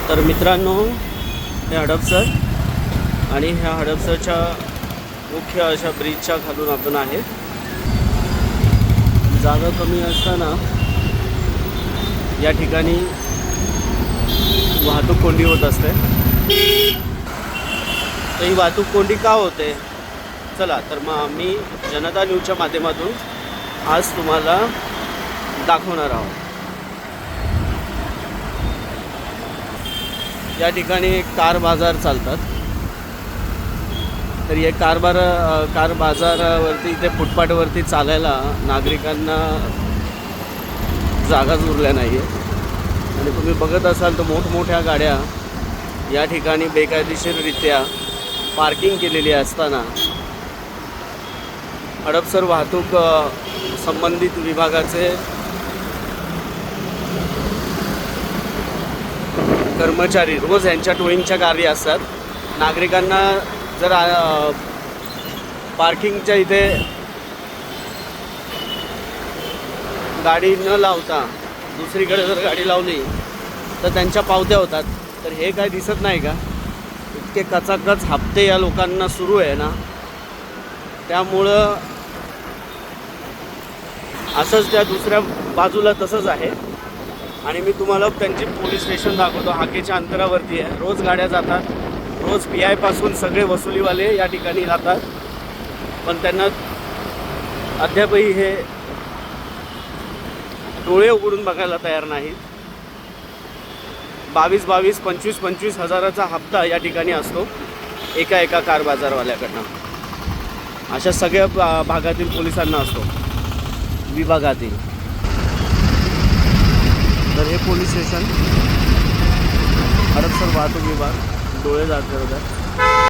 तर मित्रांनो, हे हडपसर आणि ह्या हडपसरच्या मुख्य अशा ब्रिजच्या खालून आपण आहे. जागा कमी असताना या ठिकाणी वाहतूक कोंडी होत असते. तर ही वाहतूक कोंडी का होते? चला तर मग आम्ही जनता न्यूजच्या माध्यमातून आज तुम्हाला दाखवणार आहोत. या ठिकाणी कार बाजार चालतात. तर हे कार बाजारावरती इथे फुटपाथवरती चालायला नागरिकांना जागाच उरल्या नाही आहे. आणि तुम्ही बघत असाल तर मोठमोठ्या गाड्या या ठिकाणी बेकायदेशीररित्या पार्किंग केलेली असताना हडपसर वाहतूक संबंधित विभागाचे कर्मचारी रोज यांच्या टोईंगच्या गाडी असतात. नागरिकांना जर पार्किंगच्या इथे गाडी न लावता दुसरीकडे जर गाडी लावली तर त्यांच्या पावत्या होतात. तर हे काय दिसत नाही का? इतके कचाकच हप्ते या लोकांना सुरू आहे ना, त्यामुळं असंच त्या दुसऱ्या बाजूला तसंच आहे. आणि मी तुम्हाला त्यांची पोलीस स्टेशन दाखवतो. हाकेच्या अंतरावरती आहे. रोज गाड्या जातात. रोज PI पासून सगळे वसुलीवाले या ठिकाणी जातात. पण त्यांना अद्यापही हे डोळे उघडून बघायला तयार नाहीत. 22,000, 25,000 हजाराचा हप्ता या ठिकाणी असतो एका कार बाजारवाल्याकडनं. अशा सगळ्या भागातील पोलिसांना असतो, विभागातील. तर हे पोलीस स्टेशन, हडपसर वाहतूक विभाग, डोळे जात करतात.